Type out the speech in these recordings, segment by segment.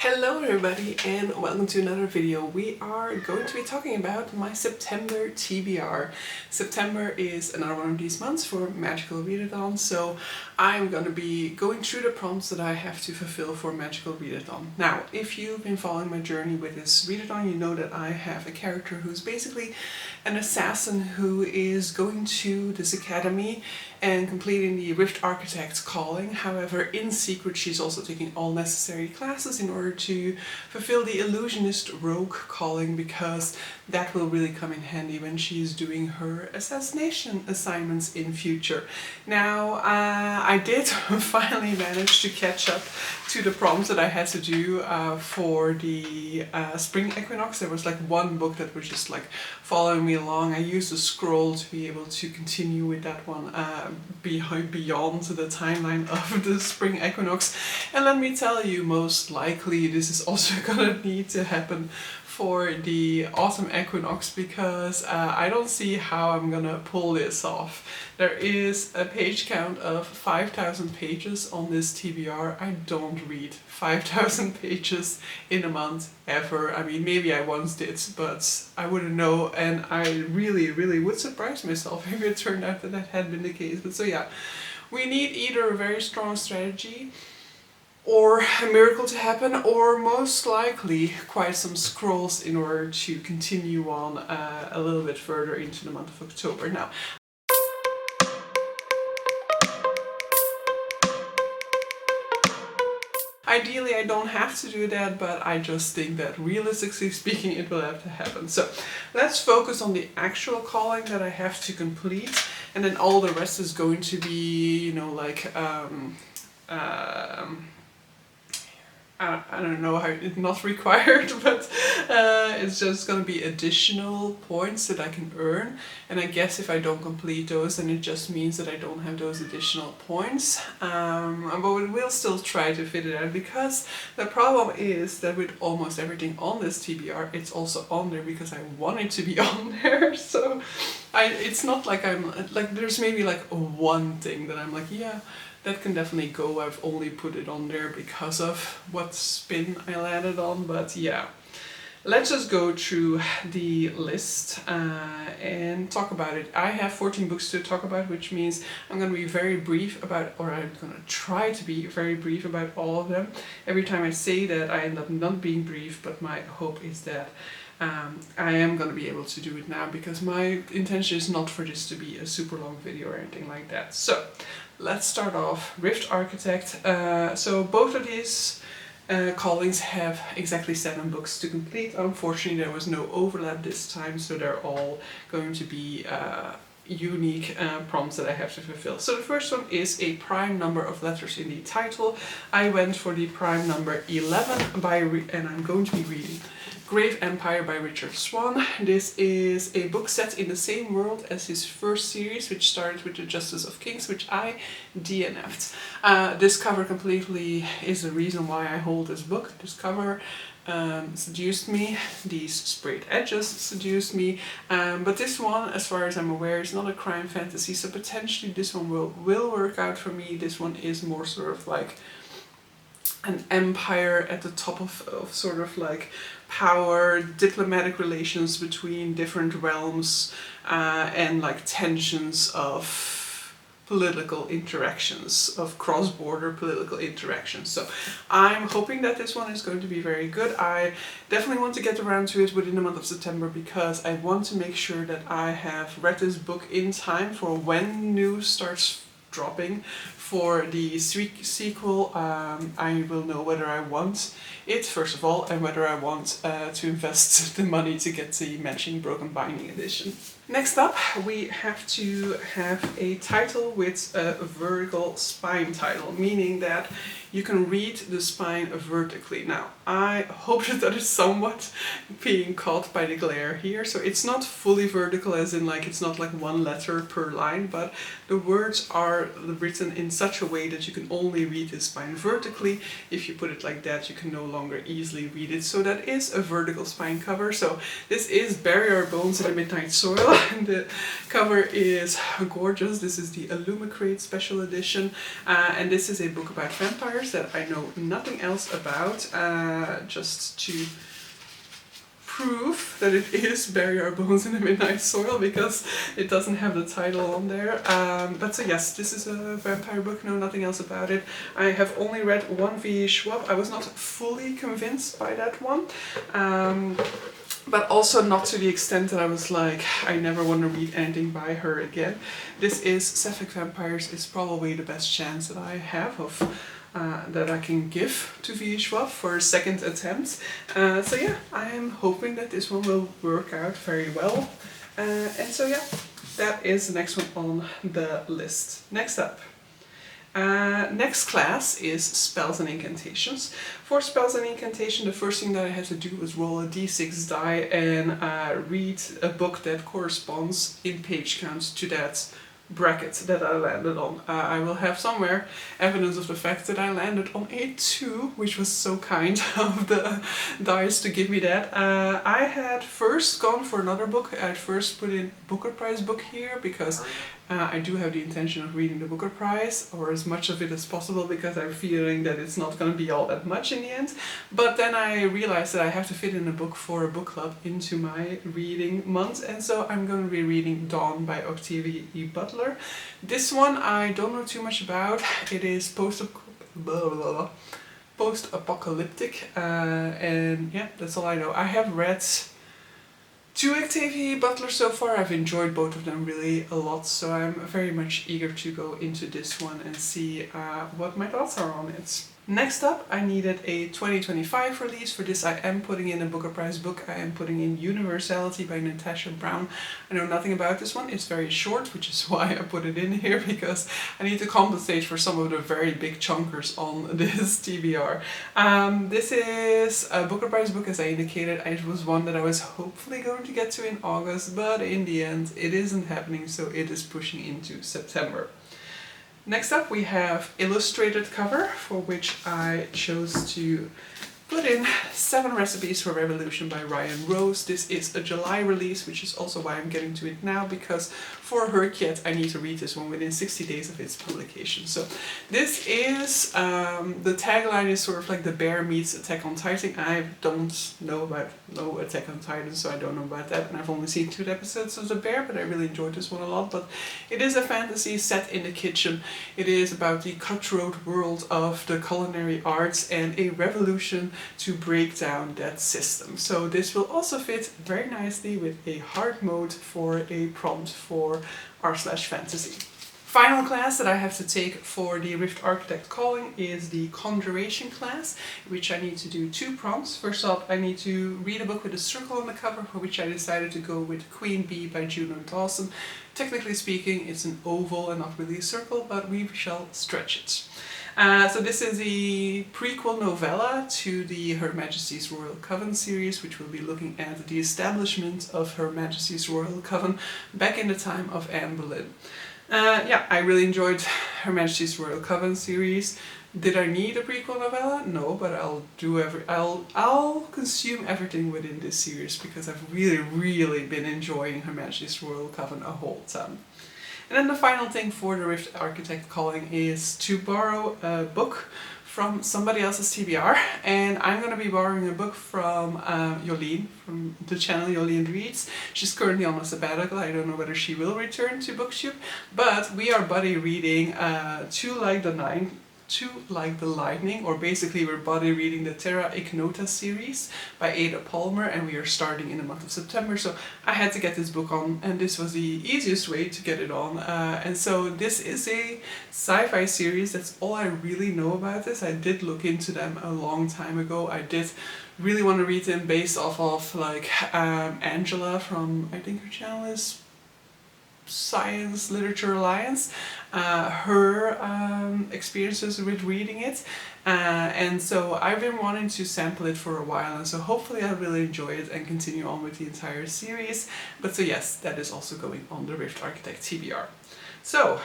Hello everybody and welcome to another video. We are going to be talking about my September TBR. September is another one of these months for Magical Readathon, so I'm going to be going through the prompts that I have to fulfill for Magical Readathon. Now, if you've been following my journey with this Readathon, you know that I have a character who's basically an assassin who is going to this academy and completing the Rift Architect's calling. However, in secret she's also taking all necessary classes in order to fulfill the Illusionist Rogue calling, because that will really come in handy when she's doing her assassination assignments in future. Now, I did finally manage to catch up to the prompts that I had to do for the Spring Equinox. There was like one book that was just like following me along. I used a scroll to be able to continue with that one beyond the timeline of the Spring Equinox. And let me tell you, most likely this is also gonna need to happen for the Autumn Equinox, because I don't see how I'm gonna pull this off. There is a page count of 5,000 pages on this TBR. I don't read 5,000 pages in a month ever. I mean, maybe I once did, but I wouldn't know, and I really would surprise myself if it turned out that that had been the case. But so yeah, we need either a very strong strategy or a miracle to happen, or most likely quite some scrolls in order to continue on a little bit further into the month of October. Now, ideally I don't have to do that, but I just think that realistically speaking it will have to happen. So let's focus on the actual calling that I have to complete, and then all the rest is going to be, you know, like I don't know how it's not required, but it's just going to be additional points that I can earn. And I guess if I don't complete those, then it just means that I don't have those additional points. But we'll still try to fit it out, because the problem is that with almost everything on this TBR, it's also on there because I want it to be on there. So it's not like I'm like, there's maybe like one thing that I'm like, yeah, that can definitely go. I've only put it on there because of what spin I landed on. But yeah, let's just go through the list and talk about it. I have 14 books to talk about, which means I'm going to be very brief about, or I'm going to try to be very brief about all of them. Every time I say that, I end up not being brief, but my hope is that I am going to be able to do it now, because my intention is not for this to be a super long video or anything like that. So let's start off. Rift Architect. So both of these callings have exactly 7 books to complete. Unfortunately, there was no overlap this time, so they're all going to be unique prompts that I have to fulfill. So the first one is a prime number of letters in the title. I went for the prime number 11 and I'm going to be reading Grave Empire by Richard Swan. This is a book set in the same world as his first series, which started with the Justice of Kings, which I DNF'd. This cover completely is the reason why I hold this book. This cover seduced me, these sprayed edges seduced me, but this one, as far as I'm aware, is not a crime fantasy, so potentially this one will work out for me. This one is more sort of like an empire at the top of sort of like power, diplomatic relations between different realms, and like tensions of political interactions, of cross-border political interactions. So I'm hoping that this one is going to be very good. I definitely want to get around to it within the month of September, because I want to make sure that I have read this book in time for when news starts dropping for the sequel. I will know whether I want it, first of all, and whether I want to invest the money to get the matching Broken Binding edition. Next up, we have to have a title with a vertical spine title, meaning that you can read the spine vertically. Now, I hope that is somewhat being caught by the glare here. So it's not fully vertical, as in like it's not like one letter per line, but the words are written in such a way that you can only read the spine vertically. If you put it like that, you can no longer easily read it. So that is a vertical spine cover. So this is Bury Our Bones in the Midnight Soil. The cover is gorgeous. This is the Illumicrate special edition, and this is a book about vampires that I know nothing else about, just to prove that it is Bury Our Bones in the Midnight Soil, because it doesn't have the title on there. But so yes, this is a vampire book, know nothing else about it. I have only read one V. Schwab. I was not fully convinced by that one. But also not to the extent that I was like, I never want to read anything by her again. This is Sapphic Vampires is probably the best chance that I have of that I can give to V. Schwab for a second attempt. So yeah, I am hoping that this one will work out very well. And so yeah, that is the next one on the list. Next up. Next class is Spells and Incantations. For Spells and Incantation, the first thing that I had to do was roll a d6 die and read a book that corresponds in page count to that bracket that I landed on. I will have somewhere evidence of the fact that I landed on a 2, which was so kind of the dice to give me that. I had first gone for another book. I first put in Booker Prize book here because I do have the intention of reading the Booker Prize, or as much of it as possible, because I'm feeling that it's not going to be all that much in the end. But then I realized that I have to fit in a book for a book club into my reading month, and so I'm going to be reading Dawn by Octavia E. Butler. This one I don't know too much about. It is post-apocalyptic, and yeah, that's all I know. I have read 2 Octavia Butler so far. I've enjoyed both of them really a lot, so I'm very much eager to go into this one and see what my thoughts are on it. Next up, I needed a 2025 release. For this I am putting in a Booker Prize book. I am putting in Universality by Natasha Brown. I know nothing about this one. It's very short, which is why I put it in here, because I need to compensate for some of the very big chunkers on this TBR. This is a Booker Prize book, as I indicated. It was one that I was hopefully going to get to in August, but in the end it isn't happening, so it is pushing into September. Next up we have illustrated cover, for which I chose to put in 7 Recipes for Revolution by Ryan Rose. This is a July release, which is also why I'm getting to it now, because for Herkiet I need to read this one within 60 days of its publication. So this is, the tagline is sort of like The Bear meets Attack on Titan. I don't know about Attack on Titan, so I don't know about that, and I've only seen 2 episodes of The Bear, but I really enjoyed this one a lot. But it is a fantasy set in the kitchen. It is about the cutthroat world of the culinary arts and a revolution to break down that system. So this will also fit very nicely with a hard mode for a prompt for r/fantasy. Final class that I have to take for the Rift Architect calling is the Conjuration class, which I need to do 2 prompts. First off, I need to read a book with a circle on the cover, for which I decided to go with Queen Bee by Juno Dawson. Technically speaking, it's an oval and not really a circle, but we shall stretch it. So this is the prequel novella to the Her Majesty's Royal Coven series, which will be looking at the establishment of Her Majesty's Royal Coven back in the time of Anne Boleyn. Yeah, I really enjoyed Her Majesty's Royal Coven series. Did I need a prequel novella? No, but I'll consume everything within this series, because I've really been enjoying Her Majesty's Royal Coven a whole ton. And then the final thing for the Rift Architect calling is to borrow a book from somebody else's TBR, and I'm going to be borrowing a book from Jolien, from the channel Jolien Reads. She's currently on a sabbatical. I don't know whether she will return to BookTube, but we are buddy reading Two Like the Lightning, or basically we're buddy reading the Terra Ignota series by Ada Palmer, and we are starting in the month of September, so I had to get this book on, and this was the easiest way to get it on. And so this is a sci-fi series. That's all I really know about this. I did look into them a long time ago. I did really want to read them based off of like Angela from, I think her channel is Science Literature Alliance, her experiences with reading it, and so I've been wanting to sample it for a while, and so hopefully I'll really enjoy it and continue on with the entire series. But so yes, that is also going on the Rift Architect TBR. So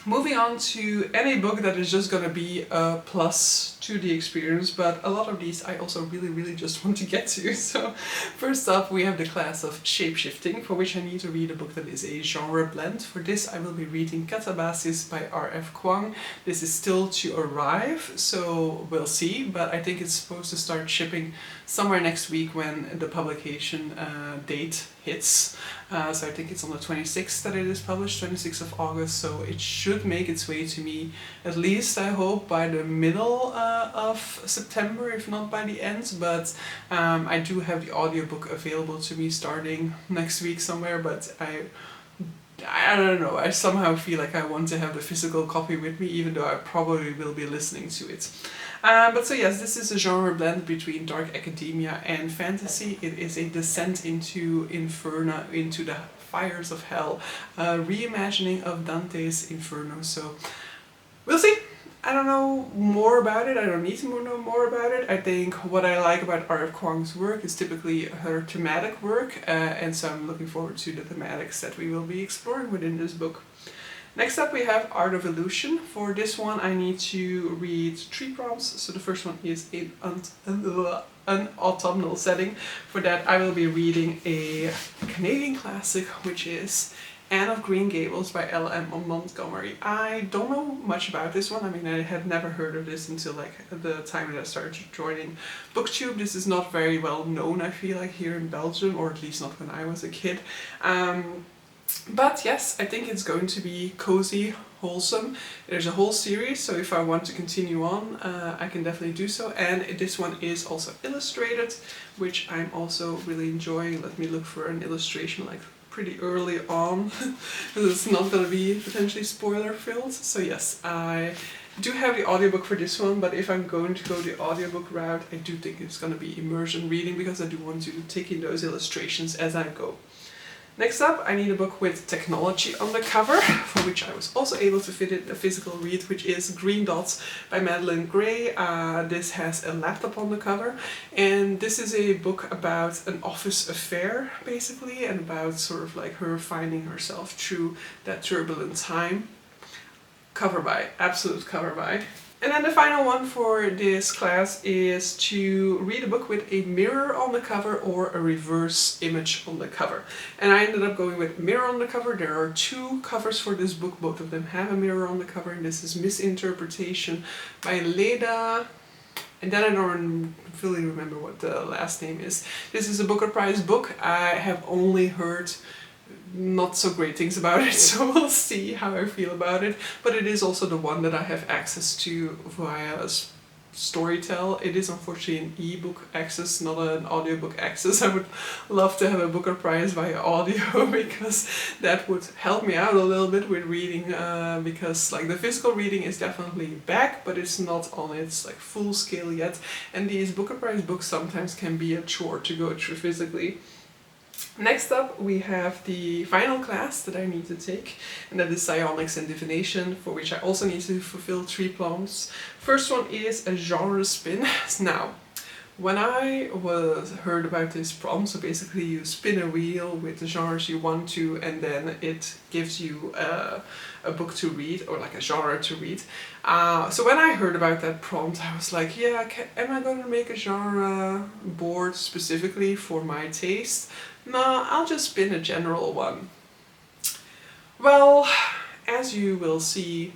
Moving on to any book that is just gonna be a plus to the experience, but a lot of these I also really just want to get to. So first up we have the class of Shapeshifting, for which I need to read a book that is a genre blend. For this I will be reading Catabasis by R.F. Kuang. This is still to arrive, so we'll see, but I think it's supposed to start shipping somewhere next week when the publication date hits. So I think it's on the 26th that it is published, 26th of August, so it should make its way to me, at least I hope, by the middle of September, if not by the end. But I do have the audiobook available to me starting next week somewhere, but I don't know, I somehow feel like I want to have the physical copy with me, even though I probably will be listening to it. But so yes, this is a genre blend between dark academia and fantasy. It is a descent into Inferno, into the fires of hell, reimagining of Dante's Inferno. So we'll see. I don't know more about it, I don't need to know more about it. I think what I like about R.F. Kuang's work is typically her thematic work, and so I'm looking forward to the thematics that we will be exploring within this book. Next up we have Art of Illusion. For this one I need to read 3 prompts. So the first one is in an autumnal setting. For that I will be reading a Canadian classic, which is Anne of Green Gables by L.M. Montgomery. I don't know much about this one. I mean, I had never heard of this until like the time that I started joining BookTube. This is not very well known, I feel like, here in Belgium, or at least not when I was a kid. But yes, I think it's going to be cozy, wholesome. There's a whole series, so if I want to continue on, I can definitely do so. And this one is also illustrated, which I'm also really enjoying. Let me look for an illustration like pretty early on, because it's not going to be potentially spoiler filled. So yes, I do have the audiobook for this one, but if I'm going to go the audiobook route, I do think it's going to be immersion reading, because I do want to take in those illustrations as I go. Next up, I need a book with technology on the cover, for which I was also able to fit in a physical read, which is Green Dots by Madeline Gray. This has a laptop on the cover, and this is a book about an office affair, basically, and about sort of like her finding herself through that turbulent time. Cover by, absolute cover by. And then the final one for this class is to read a book with a mirror on the cover or a reverse image on the cover. And I ended up going with mirror on the cover. There are 2 covers for this book, both of them have a mirror on the cover, and this is Misinterpretation by Leda. And then I don't really remember what the last name is. This is a Booker Prize book. I have only heard not so great things about it, so we'll see how I feel about it. But it is also the one that I have access to via Storytel. It is unfortunately an ebook access, not an audiobook access. I would love to have a Booker Prize via audio, because that would help me out a little bit with reading, because like the physical reading is definitely back, but it's not on its like full scale yet, and these Booker Prize books sometimes can be a chore to go through physically. Next up we have the final class that I need to take, and that is Psionics and Divination, for which I also need to fulfill 3 prompts. First one is a genre spin. Now, when I heard about this prompt, so basically you spin a wheel with the genres you want to, and then it gives you a book to read, or like a genre to read. So when I heard about that prompt, I was like, yeah, am I going to make a genre board specifically for my taste? No, I'll just spin a general one. Well, as you will see,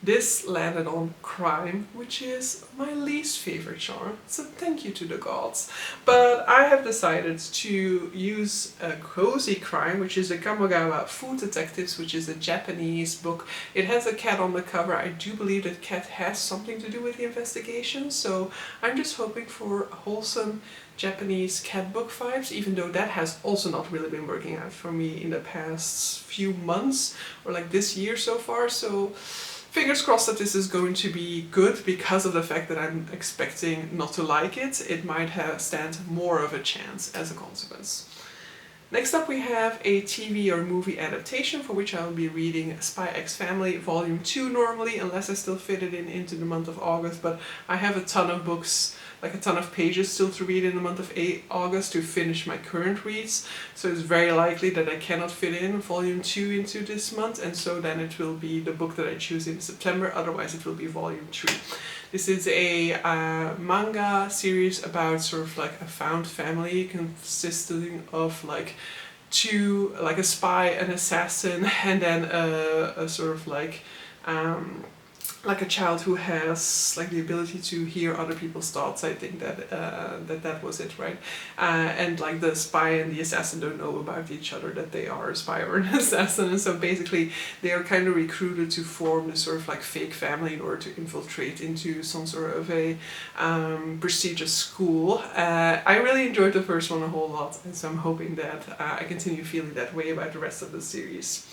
this landed on crime, which is my least favorite genre, so thank you to the gods. But I have decided to use a cozy crime, which is the Kamogawa Food Detectives, which is a Japanese book. It has a cat on the cover. I do believe that cat has something to do with the investigation, so I'm just hoping for wholesome Japanese cat book vibes, even though that has also not really been working out for me in the past few months, or like this year so far. So fingers crossed that this is going to be good, because of the fact that I'm expecting not to like it. It might stand more of a chance as a consequence. Next up we have a TV or movie adaptation, for which I will be reading Spy X Family Volume 2 normally, unless I still fit it into the month of August, but I have a ton of books like a ton of pages still to read in the month of August to finish my current reads. So it's very likely that I cannot fit in volume 2 into this month, and so then it will be the book that I choose in September, otherwise it will be volume 3. This is a manga series about sort of like a found family consisting of like a spy, an assassin, and then a sort of like a child who has like the ability to hear other people's thoughts. I think that that was it, right? And like the spy and the assassin don't know about each other, that they are a spy or an assassin, and so basically they are kind of recruited to form this sort of like fake family in order to infiltrate into some sort of a prestigious school. I really enjoyed the first one a whole lot, and so I'm hoping that I continue feeling that way about the rest of the series.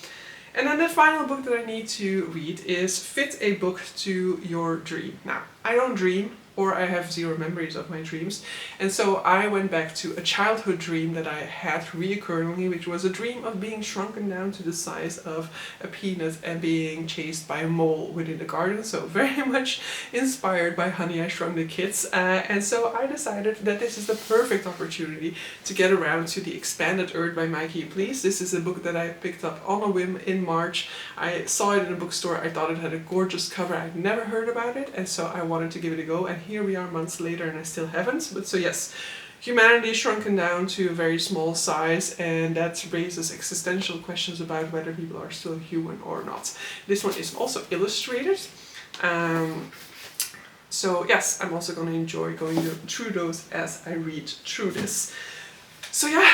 And then the final book that I need to read is Fit a Book to Your Dream. Now, I don't dream, or I have zero memories of my dreams, and so I went back to a childhood dream that I had reoccurringly, which was a dream of being shrunken down to the size of a peanut and being chased by a mole within the garden, so very much inspired by Honey, I Shrunk the Kids, and so I decided that this is the perfect opportunity to get around to The Expanded Earth by Mikey Please. This is a book that I picked up on a whim in March. I saw it in a bookstore, I thought it had a gorgeous cover, I'd never heard about it, and so I wanted to give it a go, and here we are months later and I still haven't. But so yes, humanity is shrunken down to a very small size, and that raises existential questions about whether people are still human or not. This one is also illustrated. So yes, I'm also going to enjoy going through those as I read through this. So yeah,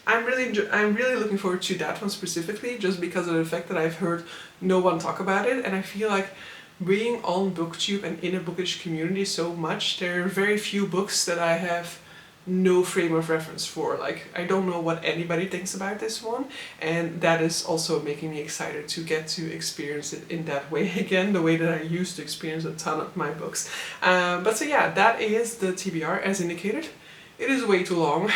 I'm really looking forward to that one specifically, just because of the fact that I've heard no one talk about it, and I feel like being on BookTube and in a bookish community so much, there are very few books that I have no frame of reference for. Like, I don't know what anybody thinks about this one, and that is also making me excited to get to experience it in that way again, the way that I used to experience a ton of my books. But so yeah, that is the TBR as indicated. It is way too long,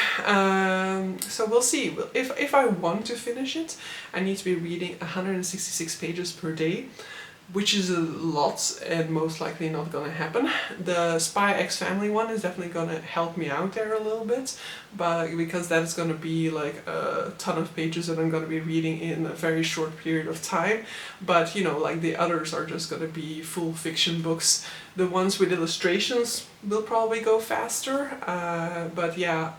so we'll see. If I want to finish it, I need to be reading 166 pages per day, which is a lot and most likely not gonna happen. The Spy X Family one is definitely gonna help me out there a little bit, but because that is gonna be like a ton of pages that I'm gonna be reading in a very short period of time. But you know, like the others are just gonna be full fiction books. The ones with illustrations will probably go faster, but yeah,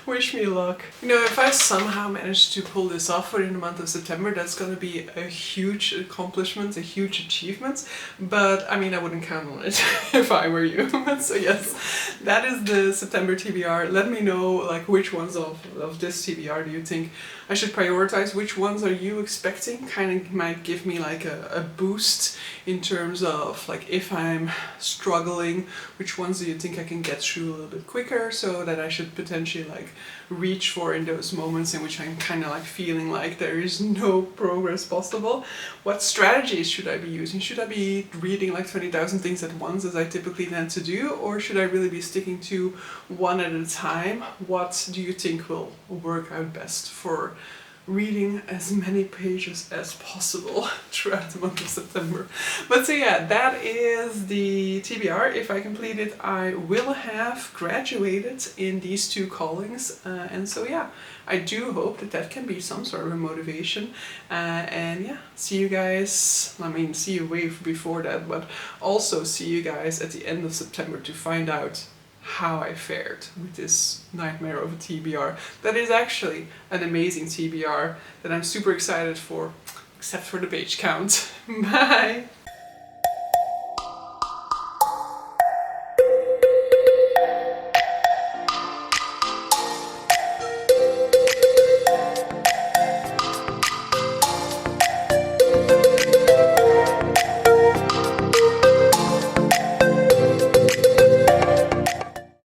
wish me luck. You know, if I somehow manage to pull this off within the month of September, that's gonna be a huge accomplishment, a huge achievement, but I mean, I wouldn't count on it if I were you. So yes, that is the September TBR. Let me know, like, which ones of this TBR do you think I should prioritize? Which ones are you expecting? Kind of might give me like a boost in terms of like if I'm struggling, which ones do you think I can get through a little bit quicker, so that I should potentially like reach for in those moments in which I'm kind of like feeling like there is no progress possible. What strategies should I be using? Should I be reading like 20,000 things at once as I typically tend to do, or should I really be sticking to one at a time? What do you think will work out best for reading as many pages as possible throughout the month of September? But so yeah, that is the TBR. If I complete it, I will have graduated in these two callings, and so yeah, I do hope that that can be some sort of a motivation, and yeah, see you guys, I mean, see you way before that, but also see you guys at the end of September to find out how I fared with this nightmare of a TBR. That is actually an amazing TBR that I'm super excited for, except for the page count. Bye!